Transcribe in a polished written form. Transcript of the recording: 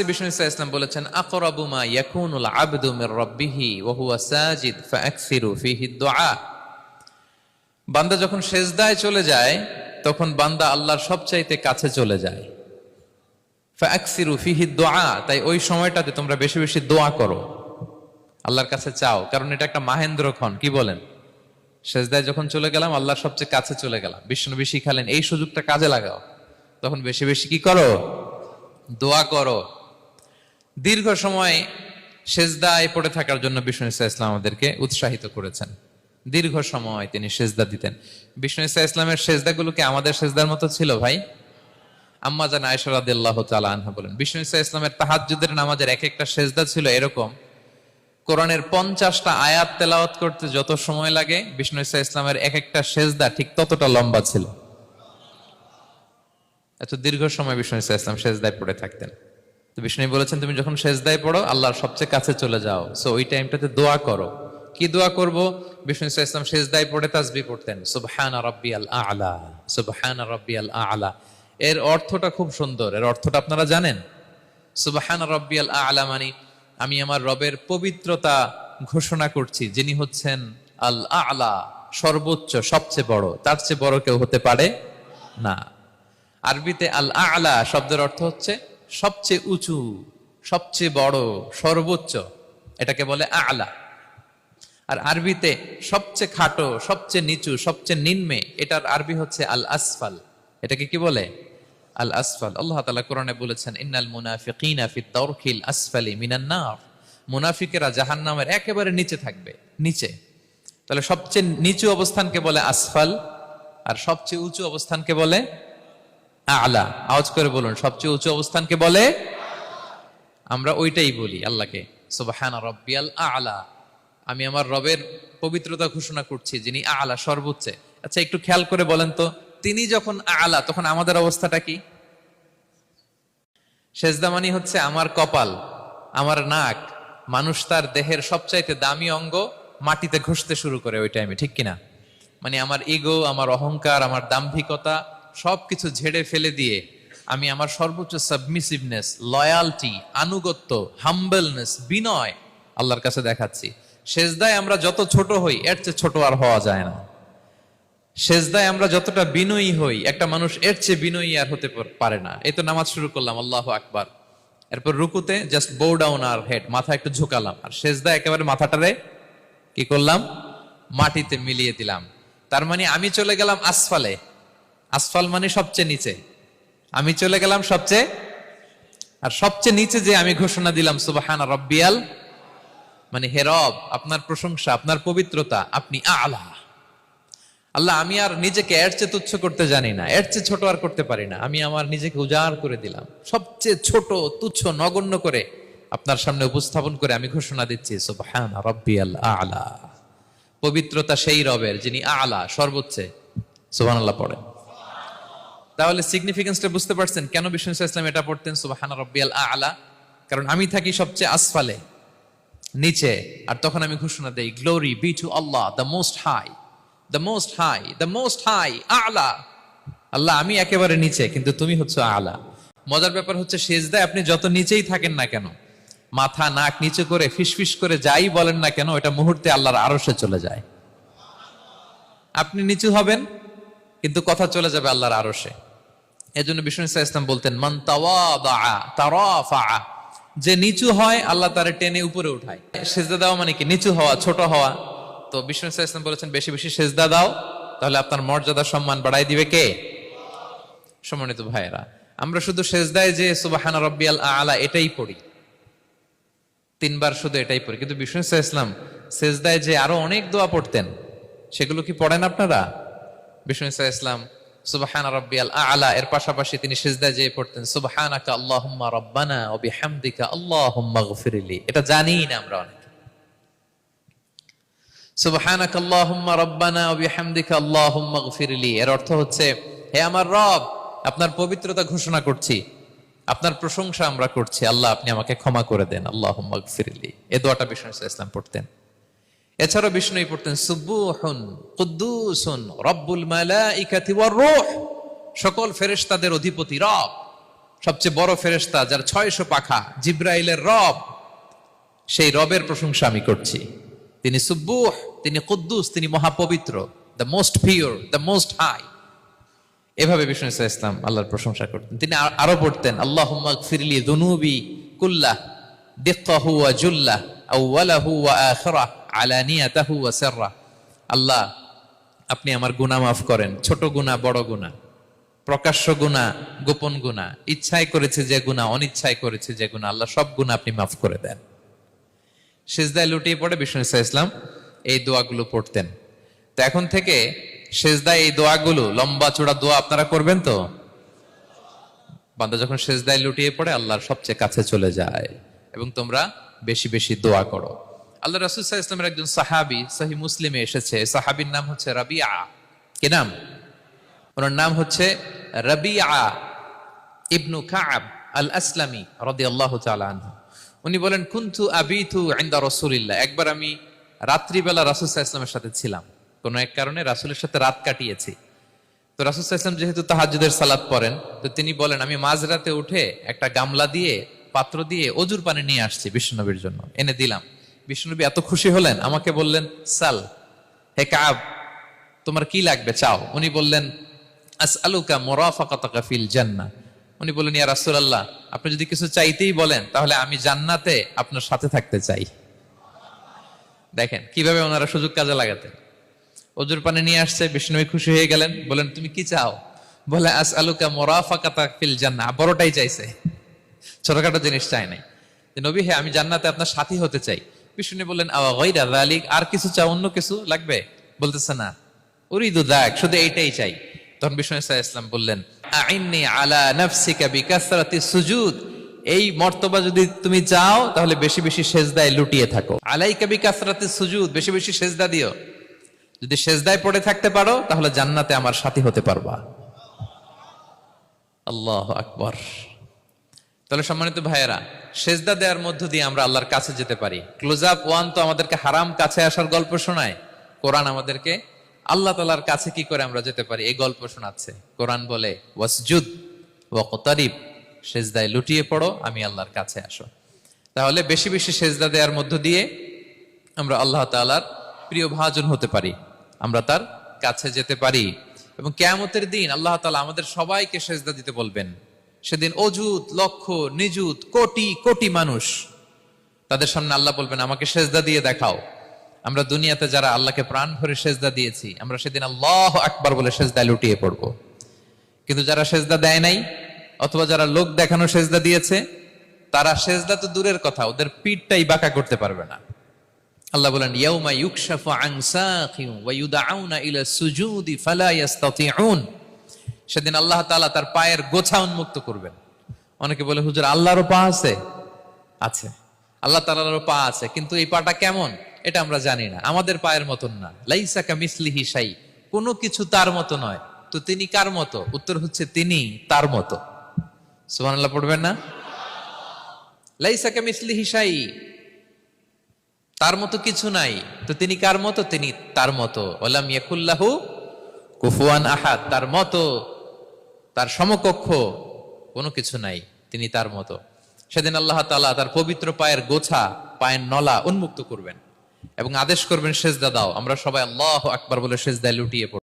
বিষ্ণু ইসলাম বলেছেন, আকরাবু মা ইয়াকুনুল আবদু মির রাব্বিহি ওয়া হুয়া সাজিদ ফাআকসিরু ফীহি দুআ। বান্দা যখন সিজদায় চলে যায় তখন বান্দা আল্লাহর সবচাইতে কাছে চলে যায়। ফাআকসিরু ফীহি দুআ, তাই ওই সময়টাতে তোমরা বেশি বেশি দোয়া করো, আল্লাহর কাছে চাও, কারণ এটা একটা মাহেন্দ্রক্ষণ। কি বলেন? সিজদায় যখন চলে গেলাম, আল্লাহর সবচেয়ে কাছে চলে গেলাম। বিষ্ণু শিখালেন এই সুযোগটা কাজে লাগাও, তখন বেশি বেশি কি করো? দোয়া করো। দীর্ঘ সময় সেজদায় পড়ে থাকার জন্য বিষ্ণু ইসলাম আমাদেরকে উৎসাহিত করেছেন। দীর্ঘ সময় তিনি সেজদা দিতেন। বিষ্ণু ইসলামের সেজদাগুলোকে আমাদের সেজদার মতো ছিল ভাই? আম্মা জান আয়েশা রাদিয়াল্লাহু তাআলা আনহা বলেন, বিষ্ণু ইসলামের তাহাজ্জুদের নামাজের এক একটা সেজদা ছিল এরকম, কোরআনের 50টা আয়াত তেলাওয়াত করতে যত সময় লাগে, বিষ্ণু ইসলামের এক একটা সেজদা ঠিক ততটা লম্বা ছিল। এত দীর্ঘ সময় বিষ্ণু ইসলাম সেজদায় পড়ে থাকতেন। তো বিষ্ণু বলেছেন, তুমি যখন সেজদায় পড়ো আল্লাহর সবচেয়ে কাছে চলে যাও, সো ওই টাইমটাতে দোয়া করো। কি দোয়া করব? বিষ্ণু ইসলাম সেজদায় পড়ে তাসবিহ পড়তেন, সুবহানা রাব্বিয়াল আ'লা, সুবহানা রাব্বিয়াল আ'লা। এর অর্থটা খুব সুন্দর। এর অর্থটা আপনারা জানেন? সুবহানা রাব্বিয়াল আ'লা মানে আমি আমার রবের পবিত্রতা ঘোষণা করছি, যিনি হচ্ছেন আল আ'লা, সর্বোচ্চ, সবচেয়ে বড়, তার চেয়ে বড় কেউ হতে পারে না। আরবিতে আল আ'লা শব্দের অর্থ হচ্ছে সবচেয়ে উঁচু, সবচেয়ে বড়, সর্বোচ্চ, এটাকে বলে আ'লা। আর আরবিতে সবচেয়ে খাটো, সবচেয়ে নিচু, সবচেয়ে নিম্নে, এটার আরবি হচ্ছে আল আসফাল। এটাকে কি বলে? আল আসফাল। আল্লাহ তাআলা কোরআনে বলেছেন, ইন্নাল মুনাফিকিনা ফিদ দারকিল আসফালি মিনান নার। মুনাফিকেরা জাহান্নামের একেবারে নিচে থাকবে, নিচে। তাহলে সবচেয়ে নিচু অবস্থানকে বলে আসফাল, আর সবচেয়ে উঁচু অবস্থানকে বলে আ'লা। আওয়াজ করে বলুন, সবচেয়ে উঁচু অবস্থানকে বলে? আমরা ওইটাই বলি আল্লাহকে, সুবহানা রাব্বিয়াল আ'লা। আমি আমার রবের পবিত্রতা ঘোষণা করছি, যিনি আ'লা, সর্বোচ্চ। আচ্ছা, একটু খেয়াল করে বলেন তো, তিনি যখন আ'লা তখন আমাদের অবস্থাটা কি? সেজদা মানে হচ্ছে আমার কপাল, আমার নাক, মানুষ তার দেহের সবচাইতে দামি অঙ্গ মাটিতে ঘষতে শুরু করে ওই টাইমে, ঠিক কিনা? মানে আমার ইগো, আমার অহংকার, আমার দাম্ভিকতা সবকিছু ঝেড়ে ফেলে দিয়ে আমি আমার সর্বোচ্চ সাবমিসিভনেস, লয়ালটি, আনুগত্য, হাম্বলনেস, বিনয় আল্লাহর কাছে দেখাচ্ছি। সেজদায় আমরা যত ছোট হই, এর চেয়ে ছোট আর হওয়া যায় না। সেজদায় আমরা যতটা বিনয়ী হই, একটা মানুষ এর চেয়ে বিনয়ী আর হতে পারে না। এই তো নামাজ শুরু করলাম, আল্লাহু আকবার, এরপর রুকুতে জাস্ট বো ডাউন আর হেড, মাথা একটু ঝুঁকালাম, আর সেজদায় একেবারে মাথাটারে কি করলাম? মাটিতে মিলিয়ে দিলাম। তার মানে আমি চলে গেলাম আসফালে। আসফাল মানে সবচেয়ে নিচে, আমি চলে গেলাম সবচেয়ে, আর সবচেয়ে নিচে যে আমি ঘোষণা দিলাম সুবহানা রাব্বিয়াল, মানে হে রব, আপনার প্রশংসা, আপনার পবিত্রতা, আপনি আ'লা। আল্লাহ, আমি আর নিজেকে এর চেয়ে তুচ্ছ করতে জানি না, এর চেয়ে ছোট আর করতে পারি না। আমি আমার নিজেকে উজাড় করে দিলাম, সবচেয়ে ছোট, তুচ্ছ, নগণ্য করে আপনার সামনে উপস্থাপন করে আমি ঘোষণা দিচ্ছি সুবহানা রাব্বিয়াল আ'লা। পবিত্রতা সেই রবের যিনি আ'লা, সর্বোচ্চ। সুবহানাল্লাহ পড়েন। তাহলে সিগনিফিকেন্সটা বুঝতে পারছেন কেন বিষ্ণু ইসলাম এটা পড়তেন, সুবহানা রাব্বিয়াল আ'লা? কারণ আমি থাকি সবচেয়ে আসফালে, নিচে, আর তখন আমি ঘোষণা দেই, glory be to Allah, the most high, the most high, the most high, আ'লা। আল্লাহ, আমি একেবারে নিচে, কিন্তু তুমি হচ্ছে আ'লা। মজার ব্যাপার হচ্ছে, সেজদায় আপনি যত নিচেই থাকেন না কেন, মাথা নাক নিচে করে ফিসফিস করে যাই বলেন না কেন, এটা মুহূর্তে আল্লাহর আরশে চলে যায়। আপনি নিচু হবেন কিন্তু কথা চলে যাবে আল্লাহর আরশে। এজন্য বিষ্ণু ইসলাম বলতেন, মান তাওয়াদা তারাফা, যে নিচু হয় আল্লাহ তারে টেনে উপরে উঠায়। সেজদা দেওয়া মানে কি? নিচু হওয়া, ছোট হওয়া। তো বিষ্ণু ইসলাম বলেছেন, বেশি বেশি সেজদা দাও, তাহলে আপনার মর্যাদা, সম্মান বাড়াই দিবে কে? সম্মানিত ভাইয়েরা, আমরা শুধু সেজদায় যে সুবহানা রাব্বিয়াল আ'লা এটাই পড়ি, 3 বার শুধু এটাই পড়ি, কিন্তু বিষ্ণু ইসলাম সেজদায় যে আরো অনেক দোয়া পড়তেন, সেগুলো কি পড়েন আপনারা? বিষ্ণু ইসলাম সুবহানা রাব্বিয়াল আ'লা এর পাশাপাশি তিনি সিজদায় যেয়ে পড়তেন, সুবহানাকা আল্লাহুম্মা রাব্বানা ওয়া বিহামদিকা আল্লাহুম্মা গফিরলি। এটা জানিই না আমরা অনেকে। সুবহানাকা আল্লাহুম্মা রাব্বানা ওয়া বিহামদিকা আল্লাহুম্মা গফিরলি এর অর্থ হচ্ছে, হে আমার রব, আপনার পবিত্রতা ঘোষণা করছি, আপনার প্রশংসা আমরা করছি, আল্লাহ আপনি আমাকে ক্ষমা করে দেন, আল্লাহুম্মা গফিরলি। এই দোয়াটা বিষ্ণু ইসলাম পড়তেন। এছাড়াও বিষ্ণু পড়তেন, সুবহুন কুদ্দুসুন রব্বুল মালাইকাতি ওয়ার রূহ, সকল ফেরেশতাদের অধিপতি রব, সবচেয়ে বড় ফেরেশতা, যার 600 পাখা, জিব্রাইলের রব, সেই রবের প্রশংসা আমি করছি। তিনি সুব্বুহ, তিনি কুদ্দুস, তিনি মহাপবিত্র, the most pure, the most high. এভাবে বিষ্ণু ইসলাম আল্লাহর প্রশংসা করতেন। তিনি আরো পড়তেন, আল্লাহুম্মা গফিরলি যুনুবি কুল্লাহ দিক্কাহু ওয়া জুল্লাহ আউওয়ালাহু ওয়া আখিরাহ আলানিয়াতাহু ওয়া সিররাহ। আল্লাহ, আপনি আমার গুনাহ মাফ করেন, ছোট গুনাহ, বড় গুনাহ, প্রকাশ্য গুনাহ, গোপন গুনাহ, ইচ্ছায় করেছে যে গুনাহ, অনিচ্ছায় করেছে যে গুনাহ, আল্লাহ সব গুনাহ আপনি মাফ করে দেন। সিজদায় লুটিয়ে পড়ে বিষ্ণু ইসলাম এই দোয়াগুলো পড়তেন। তো এখন থেকে সেজদায় এই দোয়াগুলো, লম্বা চূড়া দোয়া আপনারা করবেন তো? বান্দা যখন সেজদায় লুটিয়ে পড়ে আল্লাহর সবচেয়ে কাছে চলে যায়, এবং তোমরা বেশি বেশি দোয়া করো। আল্লাহ রাসূল সাল্লাল্লাহু আলাইহি ওয়াসাল্লামের একজন সাহাবী, সহিহ মুসলিমে এসেছে, সাহাবীর নাম হচ্ছে রাবিআ। কি নাম? ওনার নাম হচ্ছে রাবিআ ইবনু কাব আল আসলামি রাদিয়াল্লাহু তাআলা আনহু। উনি বলেন, কুনতু আবিতু ইনদা রাসূলিল্লাহ। একবার আমি রাত্রিবেলা রাসূল সাল্লাল্লাহু আলাইহি ওয়াসাল্লামের সাথে ছিলাম, কোনো এক কারণে রাসূলের সাথে রাত কাটিয়েছি। তো রাসূল সাল্লাল্লাহু আলাইহি ওয়াসাল্লাম যেহেতু তাহাজ্জুদের সালাত পড়েন, তো তিনি বলেন, আমি মাঝরাতে উঠে একটা গামলা দিয়ে, পাত্র দিয়ে অজুর পানি নিয়ে আসছি বিশ্বনবীর জন্য, এনে দিলাম। বিশ্বনবী এত খুশি হলেন, আমাকে বললেন, সাল, হে কাব, তোমার কি লাগবে, চাও। উনি বললেন, আসআলুকা মুরাফাকাতাকা ফিল জান্নাহ। উনি বললেন, ইয়া রাসূলুল্লাহ, আপনি যদি কিছু চাইতেই বলেন, তাহলে আমি জান্নাতে আপনার সাথে থাকতে চাই। দেখেন কিভাবে ওনারা সুযোগ কাজে লাগাতেন। অজুর পানি নিয়ে আসছে, বিষ্ণুবী খুশি হয়ে গেলেন, বলেন, তুমি কি চাও? বলে, আসআলুকা মুরাফাকাতাকা ফিল জান্নাহ। বড়টাই চাইছে, ছোটখাটো জিনিস চাই নাই। যে নবী, হে, আমি জান্নাতে আপনার সাথী হতে চাই। বিষ্ণু বললেন, আওয়া গায়রা যালিক, আর কিছু চাও, অন্য কিছু লাগবে? বলতেছে, না, উরিদু যাক, শুধু এইটাই চাই। তখন বিষ্ণু সাল্লাল্লাহু আলাইহি ওয়াসাল্লাম বললেন, আইন্নি আলা নাফসিকা বিকাসরাতি সুজুদ। এই মর্তবা যদি তুমি চাও, তাহলে বেশি বেশি সেজদায় লুটিয়ে থাকো। আলাইকা বিকাসরাতি সুজুদ, বেশি বেশি সেজদা দিও। যদি সেজদায় পড়ে থাকতে পারো, তাহলে জান্নাতে আমার সাথী হতে পারবা। আল্লাহু আকবার। তাহলে সম্মানিত ভাইয়েরা, সেজদা দেওয়ার মধ্য দিয়ে আমরা আল্লাহর কাছে যেতে পারি। ক্লোজ আপ ওয়ান তো আমাদেরকে হারাম কাছে আসার গল্প শোনায়, কোরআন আমাদেরকে আল্লাহ তাআলার কাছে কি করে আমরা যেতে পারি এই গল্প শোনাচ্ছে। কোরআন বলে, ওয়াসজুদ ওয়াকতারিব, সেজদায় লুটিয়ে পড়ো, আমি আল্লাহর কাছে আসো। তাহলে বেশি বেশি সেজদা দেওয়ার মধ্য দিয়ে আমরা আল্লাহ তাআলার প্রিয় ভাজন হতে পারি, আমরা তার কাছে যেতে পারি। এবং কিয়ামতের দিন আল্লাহ তাআলা আমাদের সবাইকে সেজদা দিতে বলবেন। সেদিন অযুত, লক্ষ, নিযুত, কোটি কোটি মানুষ, তাদের সামনে আল্লাহ বলবেন, আমাকে সেজদা দিয়ে দেখাও। আমরা দুনিয়াতে যারা আল্লাহকে প্রাণ ভরে সেজদা দিয়েছি, আমরা সেদিন আল্লাহু আকবার বলে সেজদায় লুটিয়ে পড়ব। কিন্তু যারা সেজদা দেয় নাই, অথবা যারা লোক দেখানো সেজদা দিয়েছে, তারা সেজদা তো দূরের কথা, ওদের পিঠটাই বাঁকা করতে পারবে না। আল্লাহ বলেন, ইয়াউমা ইউকশাফু আন সাকিন ওয়া ইউদআউনা ইলা সুজুদি ফালা ইস্তাতিউন। সেদিন আল্লাহ তাআলা তার পায়ের গোছা উন্মুক্ত করবেন। অনেকে বলে, হুজুর, আল্লাহরও পা আছে? আছে, আল্লাহ তাআলারও পা আছে, কিন্তু এই পাটা কেমন এটা আমরা জানি না, আমাদের পায়ের মতন না। লাইসা কামিসলিহি শাই, কোনো কিছু তার মতো নয়। তো তিনি কার মতো? উত্তর হচ্ছে, তিনি তার মতো। সুবহানাল্লাহ পড়বেন না? লাইসা কামিসলিহি শাই, তার মতো কিছু নাই। তো তিনি কার মতো? তিনি তার মতো। ওয়ালাম ইয়াকুল্লাহু কুফুয়ান আহাদ, তার মতো, তার সমকক্ষ কোনো কিছু নাই, তিনি তার মতো। সেদিন আল্লাহ তাআলা তার পবিত্র পায়ের গোছা, পায়ের নলা উন্মুক্ত করবেন এবং আদেশ করবেন, সেজদা দাও। আমরা সবাই আল্লাহু আকবার বলে সেজদায় লুটিয়ে পড়ব।